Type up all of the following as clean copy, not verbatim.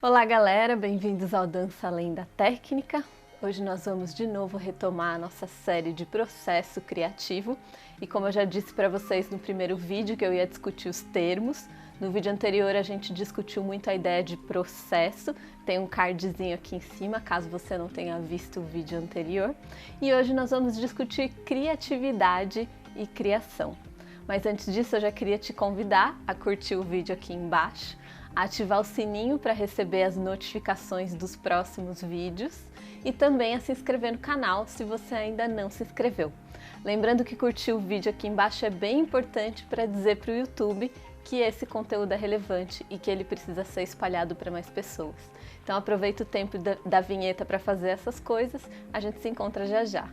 Olá galera, bem-vindos ao Dança Além da Técnica. Hoje nós vamos de novo retomar a nossa série de processo criativo e como eu já disse para vocês no primeiro vídeo que eu ia discutir os termos, no vídeo anterior a gente discutiu muito a ideia de processo, tem um cardzinho aqui em cima caso você não tenha visto o vídeo anterior, e hoje nós vamos discutir criatividade e criação. Mas antes disso eu já queria te convidar a curtir o vídeo aqui embaixo, ativar o sininho para receber as notificações dos próximos vídeos e também a se inscrever no canal se você ainda não se inscreveu. Lembrando que curtir o vídeo aqui embaixo é bem importante para dizer para o YouTube que esse conteúdo é relevante e que ele precisa ser espalhado para mais pessoas. Então aproveita o tempo da vinheta para fazer essas coisas, a gente se encontra já já.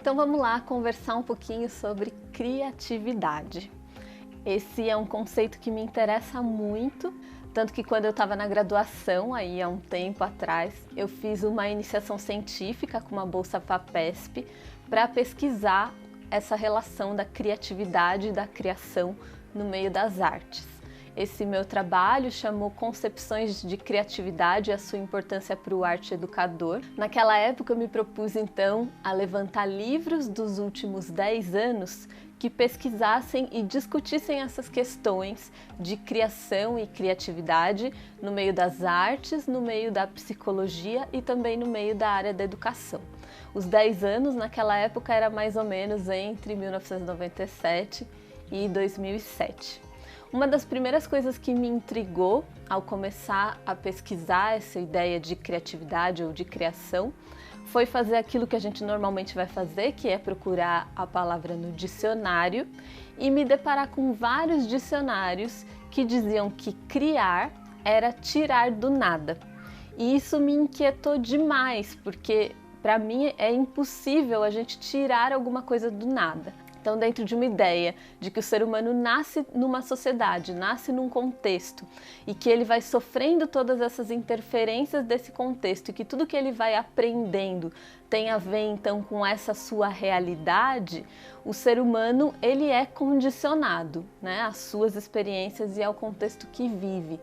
Então vamos lá conversar um pouquinho sobre criatividade. Esse é um conceito que me interessa muito, tanto que quando eu estava na graduação, aí há um tempo atrás, eu fiz uma iniciação científica com uma bolsa FAPESP para pesquisar essa relação da criatividade e da criação no meio das artes. Esse meu trabalho chamou Concepções de Criatividade e a sua importância para o arte educador. Naquela época eu me propus então a levantar livros dos últimos 10 anos que pesquisassem e discutissem essas questões de criação e criatividade no meio das artes, no meio da psicologia e também no meio da área da educação. Os 10 anos naquela época era mais ou menos entre 1997 e 2007. Uma das primeiras coisas que me intrigou ao começar a pesquisar essa ideia de criatividade ou de criação foi fazer aquilo que a gente normalmente vai fazer, que é procurar a palavra no dicionário e me deparar com vários dicionários que diziam que criar era tirar do nada. E isso me inquietou demais, porque para mim é impossível a gente tirar alguma coisa do nada. Então, dentro de uma ideia de que o ser humano nasce numa sociedade, nasce num contexto e que ele vai sofrendo todas essas interferências desse contexto e que tudo que ele vai aprendendo tem a ver então com essa sua realidade, o ser humano ele é condicionado, né, às suas experiências e ao contexto que vive.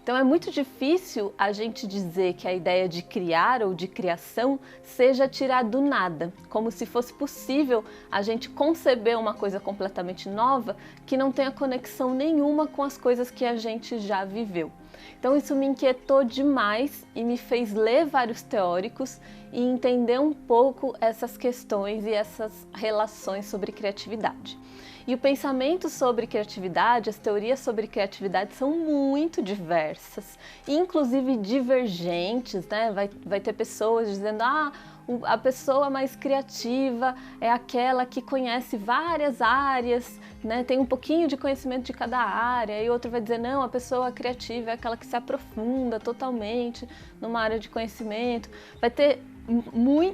Então é muito difícil a gente dizer que a ideia de criar ou de criação seja tirar do nada, como se fosse possível a gente conceber uma coisa completamente nova que não tenha conexão nenhuma com as coisas que a gente já viveu. Então isso me inquietou demais e me fez ler vários teóricos e entender um pouco essas questões e essas relações sobre criatividade. E o pensamento sobre criatividade, as teorias sobre criatividade são muito diversas, inclusive divergentes, né? Vai ter pessoas dizendo, a pessoa mais criativa é aquela que conhece várias áreas, né? Tem um pouquinho de conhecimento de cada área, e outro vai dizer, não, a pessoa criativa é aquela que se aprofunda totalmente numa área de conhecimento. Vai ter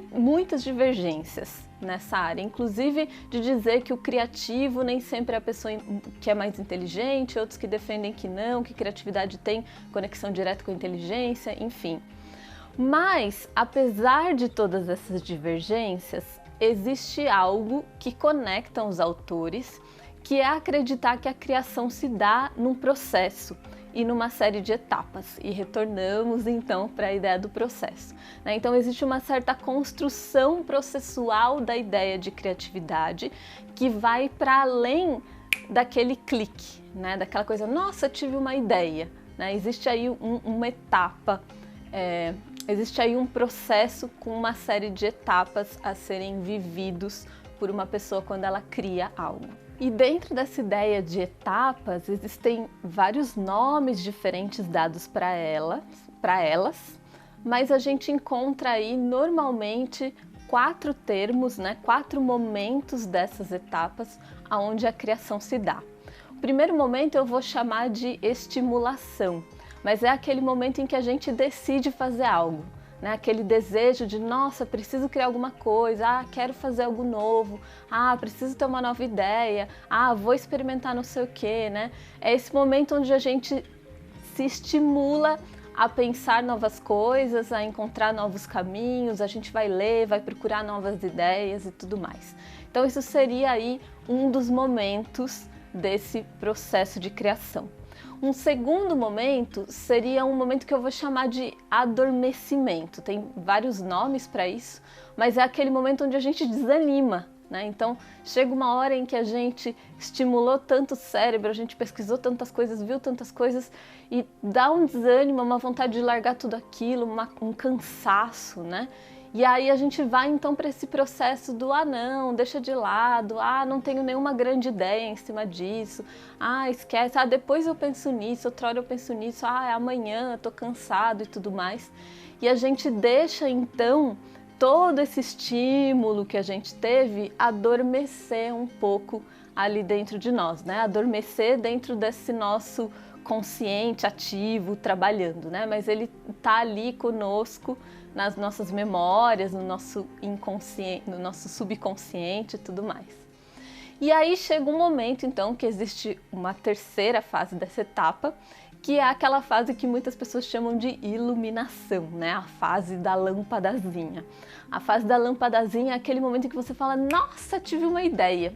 muitas divergências nessa área, inclusive de dizer que o criativo nem sempre é a pessoa que é mais inteligente, outros que defendem que não, que criatividade tem conexão direta com a inteligência, enfim. Mas, apesar de todas essas divergências, existe algo que conecta os autores, que é acreditar que a criação se dá num processo e numa série de etapas, e retornamos então para a ideia do processo, né? Então existe uma certa construção processual da ideia de criatividade que vai para além daquele clique, né? Daquela coisa, nossa, tive uma ideia, né? Existe aí uma etapa, existe aí um processo com uma série de etapas a serem vividos por uma pessoa quando ela cria algo. E dentro dessa ideia de etapas, existem vários nomes diferentes dados para elas, mas a gente encontra aí normalmente 4 termos, né, 4 momentos dessas etapas onde a criação se dá. O primeiro momento eu vou chamar de estimulação, mas é aquele momento em que a gente decide fazer algo. né? Aquele desejo de, nossa, preciso criar alguma coisa, quero fazer algo novo, preciso ter uma nova ideia, vou experimentar não sei o quê, né? É esse momento onde a gente se estimula a pensar novas coisas, a encontrar novos caminhos, a gente vai ler, vai procurar novas ideias e tudo mais. Então isso seria aí um dos momentos desse processo de criação. Um segundo momento seria um momento que eu vou chamar de adormecimento. Tem vários nomes para isso, mas é aquele momento onde a gente desanima, né? Então chega uma hora em que a gente estimulou tanto o cérebro, a gente pesquisou tantas coisas, viu tantas coisas e dá um desânimo, uma vontade de largar tudo aquilo, um cansaço, né? E aí a gente vai então para esse processo do não, deixa de lado, não tenho nenhuma grande ideia em cima disso, esquece, depois eu penso nisso, outra hora eu penso nisso, é amanhã, eu tô cansado e tudo mais. E a gente deixa então todo esse estímulo que a gente teve adormecer um pouco ali dentro de nós, né? Adormecer dentro desse nosso consciente, ativo, trabalhando, né? Mas ele tá ali conosco nas nossas memórias, no nosso inconsciente, no nosso subconsciente e tudo mais. E aí chega um momento, então, que existe uma terceira fase dessa etapa, que é aquela fase que muitas pessoas chamam de iluminação, né? A fase da lâmpadazinha. A fase da lâmpadazinha é aquele momento em que você fala, nossa, tive uma ideia.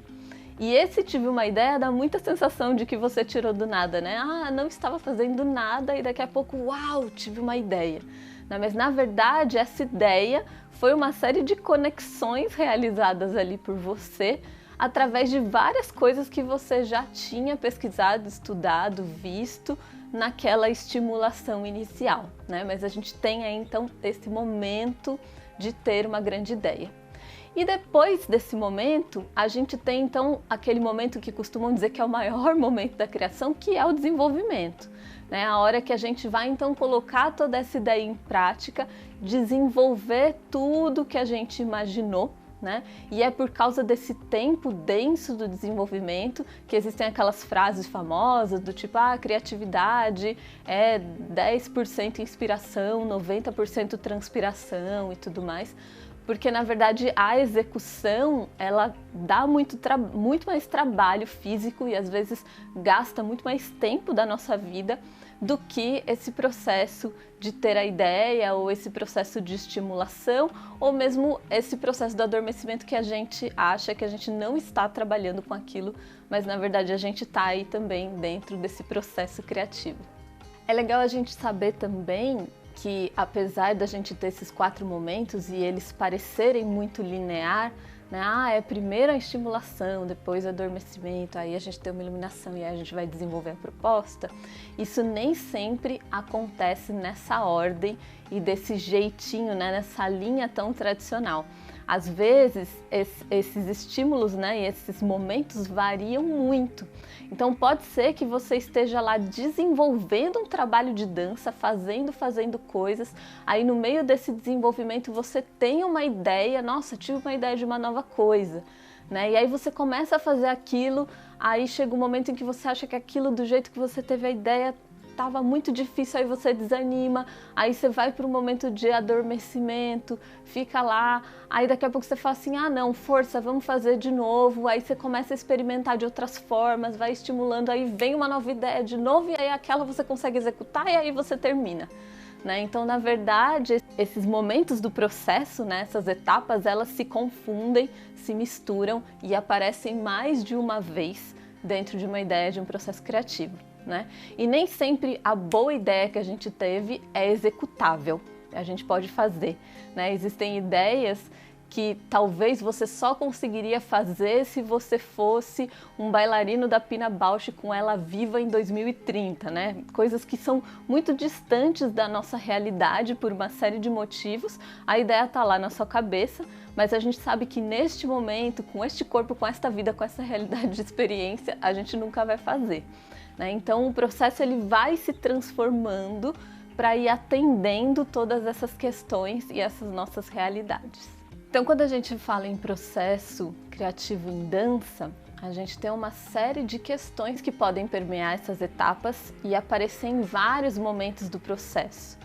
E esse tive uma ideia dá muita sensação de que você tirou do nada, né? Não estava fazendo nada e daqui a pouco, uau, tive uma ideia. Mas na verdade essa ideia foi uma série de conexões realizadas ali por você através de várias coisas que você já tinha pesquisado, estudado, visto naquela estimulação inicial, né? Mas a gente tem aí então esse momento de ter uma grande ideia. E depois desse momento, a gente tem então aquele momento que costumam dizer que é o maior momento da criação, que é o desenvolvimento, né? A hora que a gente vai então colocar toda essa ideia em prática, desenvolver tudo que a gente imaginou, né? E é por causa desse tempo denso do desenvolvimento que existem aquelas frases famosas do tipo, criatividade é 10% inspiração, 90% transpiração e tudo mais. Porque na verdade a execução ela dá muito mais trabalho físico e às vezes gasta muito mais tempo da nossa vida do que esse processo de ter a ideia ou esse processo de estimulação ou mesmo esse processo do adormecimento que a gente acha que a gente não está trabalhando com aquilo, mas na verdade a gente está aí também dentro desse processo criativo. É legal a gente saber também que apesar da gente ter esses 4 momentos e eles parecerem muito linear, né? É primeiro a estimulação, depois o adormecimento, aí a gente tem uma iluminação e aí a gente vai desenvolver a proposta. Isso nem sempre acontece nessa ordem e desse jeitinho, né? Nessa linha tão tradicional. Às vezes, esses estímulos, né, e esses momentos variam muito. Então, pode ser que você esteja lá desenvolvendo um trabalho de dança, fazendo coisas. Aí, no meio desse desenvolvimento, você tem uma ideia, nossa, tive uma ideia de uma nova coisa, né? E aí você começa a fazer aquilo, aí chega um momento em que você acha que aquilo, do jeito que você teve a ideia, estava muito difícil, aí você desanima, aí você vai para um momento de adormecimento, fica lá, aí daqui a pouco você fala assim, não, força, vamos fazer de novo, aí você começa a experimentar de outras formas, vai estimulando, aí vem uma nova ideia de novo, e aí aquela você consegue executar e aí você termina. Né? Então, na verdade, esses momentos do processo, né, essas etapas, elas se confundem, se misturam e aparecem mais de uma vez dentro de uma ideia de um processo criativo. Né? E nem sempre a boa ideia que a gente teve é executável, a gente pode fazer, né? Existem ideias que talvez você só conseguiria fazer se você fosse um bailarino da Pina Bausch com ela viva em 2030, né? Coisas que são muito distantes da nossa realidade por uma série de motivos. A ideia está lá na sua cabeça, mas a gente sabe que neste momento, com este corpo, com esta vida, com essa realidade de experiência, a gente nunca vai fazer. Então o processo ele vai se transformando para ir atendendo todas essas questões e essas nossas realidades. Então quando a gente fala em processo criativo em dança, a gente tem uma série de questões que podem permear essas etapas e aparecer em vários momentos do processo.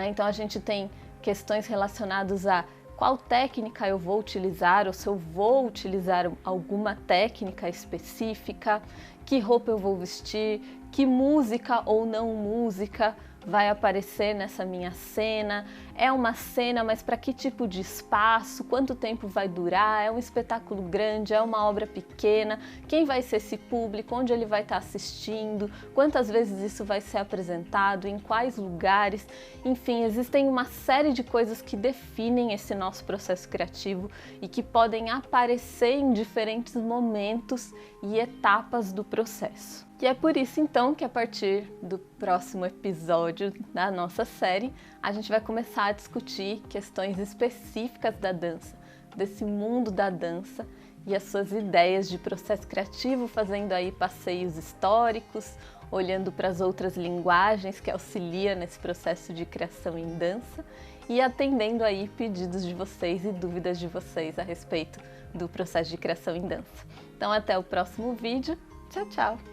Então a gente tem questões relacionadas a qual técnica eu vou utilizar, ou se eu vou utilizar alguma técnica específica, que roupa eu vou vestir, que música ou não música vai aparecer nessa minha cena, é uma cena, mas para que tipo de espaço, quanto tempo vai durar, é um espetáculo grande, é uma obra pequena, quem vai ser esse público, onde ele vai estar assistindo, quantas vezes isso vai ser apresentado, em quais lugares, enfim, existem uma série de coisas que definem esse nosso processo criativo e que podem aparecer em diferentes momentos e etapas do processo. E é por isso então que a partir do próximo episódio da nossa série, a gente vai começar a discutir questões específicas da dança, desse mundo da dança e as suas ideias de processo criativo, fazendo aí passeios históricos, olhando para as outras linguagens que auxiliam nesse processo de criação em dança e atendendo aí pedidos de vocês e dúvidas de vocês a respeito do processo de criação em dança. Então até o próximo vídeo. Tchau, tchau!